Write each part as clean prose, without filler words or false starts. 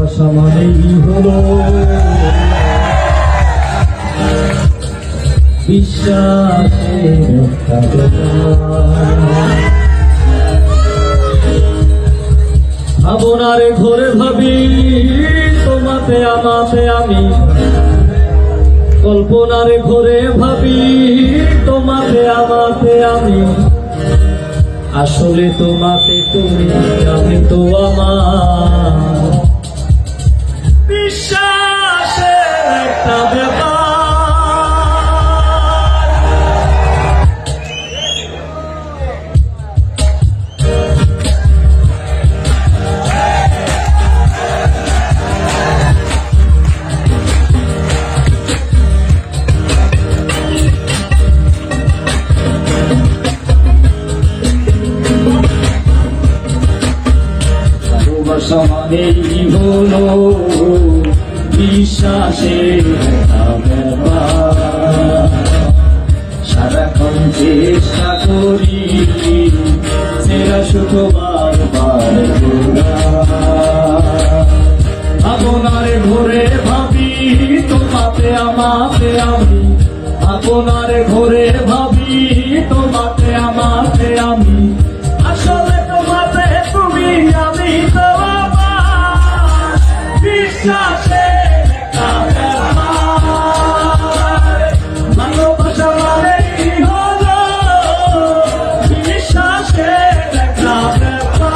ভালোবাসা মানেই হলো বিশ্বাসের একটা ব্যাপার। ভাবনার ঘরে ভাবি তোমাতে আমাতে আমি, কল্পনার ঘরে ভাবি তোমাতে আমাতে আমি, আসলে তোমাতে তুমি, আমি তো আমার বিশ্বাসের একটা ব্যাপার। ভালোবাসা মানেই হলো বিশ্বাসের একটা ব্যাপার। সারাক্ষণ চেষ্টা করি সেরা শুধু বারবার ভাবনার ঘরে ভাবি তোমাতে আমাতে আমি, ভাবনার ঘরে ভাবি তোমাতে আমাতে আমি, আসলে তোমাতে তুমি, আমি তো আমার বিশ্বাসের একটা ব্যাপার। ভালোবাসা মানেই হলো বিশ্বাসের একটা ব্যাপার।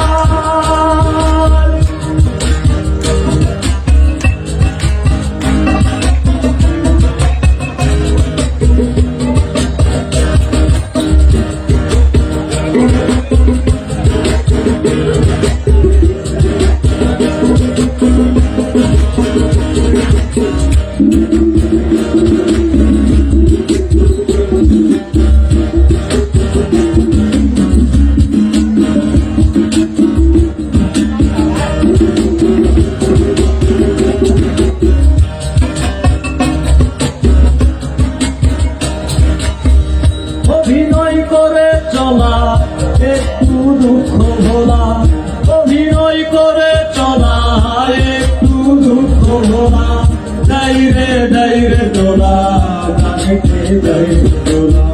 অভিনয় করে চলা একটু দুঃখ ভোলা, অভিনয় করে চলা একটু দুঃখ ভোলা, দাইরে দাইরে দোলা গানেতে দাইরে দোলা।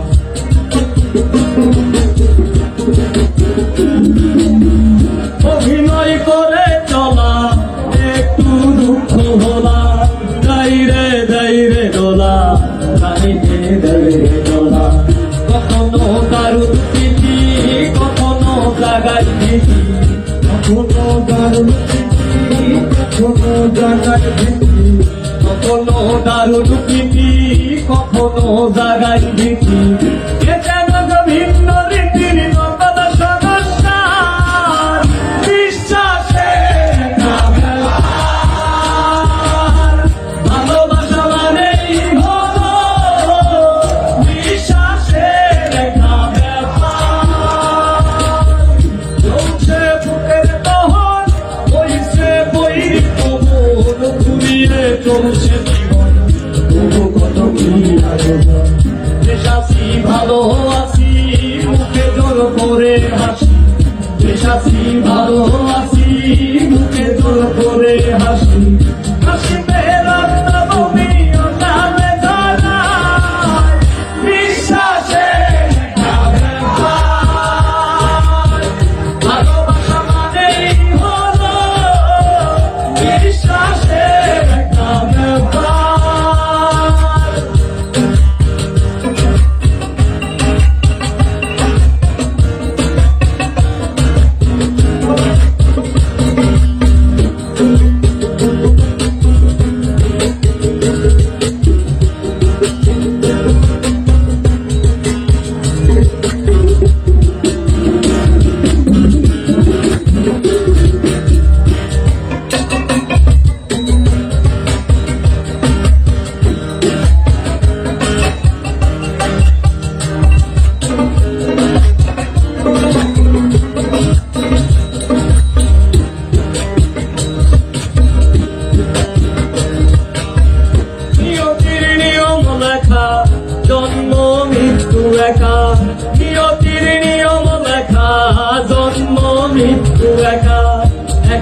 অভিনয় করে চলা একটু দুঃখ ভোলা, দাইরে দাইরে দোলা গানেতে দাইরে দোলা। কখনো দারুণ প্রীতি কখনো জাগায় ভীতি, কখনো দারুণ প্রীতি কখনো জাগায় ভীতি, কখনো দারুণ প্রীতি কখনো জাগায় ভীতি। ভিন্ন রীতির নকল সংস্কার বিশ্বাসের একটা ব্যাপার। ভালোবাসা মানেই হলো বিশ্বাসের একটা ব্যাপার। চলছে বুকের দহন বইছে বইর কবর, ঘুরিয়ে চলছে জীবন তবু কত কি আয়োজন। বেশ আছি ভালো আছি মুখে জোর করে হাসি, বেশ আছি ভালো আছি মুখে জোর করে হাসি, হাসিতে রক্ত বমি অকালে জানায় বিশ্বাসের একটা ব্যাপার। ভালোবাসা মানেই হলো বিশ্বাসের একটা ব্যাপার।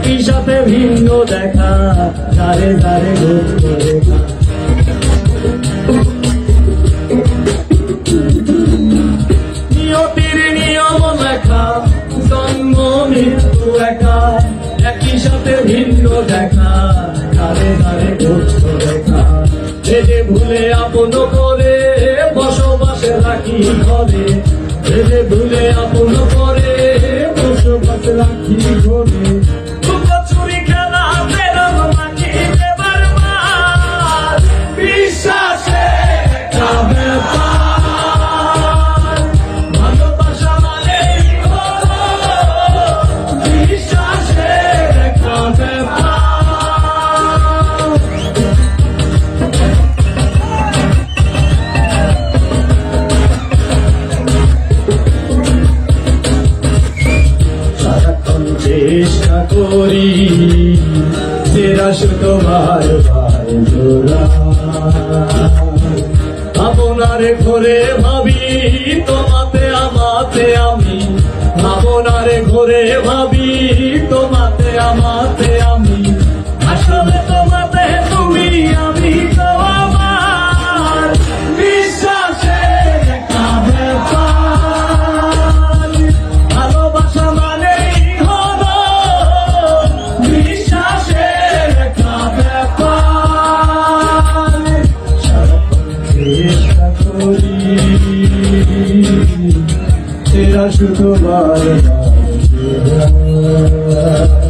একই সাথে ভিন্ন দেখা, ধারে ধারে গুপ্ত রেখা। নিয়তির নিয়ম লেখা, জন্ম মৃত্যু একা, একই সাথে ভিন্ন দেখা, ধারে ধারে গুপ্ত রেখা। এ যে ভুলে আপন করে বসবাসে রাখি ঘরে, এ যে ভুলে আপন করে বসবাসে রাখি ঘরে। লুকোচুরি খেলা বেরোল নাকি এবার মার, বিশ্বাসে একটা ব্যাপার। ভালোবাসা মানেই হলো বিশ্বাসের একটা ব্যাপার। সারাক্ষণ চেষ্টা করি সেরা তোমার জোড়া, আপনারে ঘরে ভাবি তোমাতে আমাতে আমি, আপনারে ঘরে ভাবি তোমাতে আমাতে আমি। আসলে তোমাতে তুমি, আমি তো আমার, বিশ্বাসের একটা ব্যাপার। ভালোবাসা মানেই হলো বিশ্বাসের একটা ব্যাপার। সারাক্ষণ চেষ্টা করি সেরা শুধু বার বার।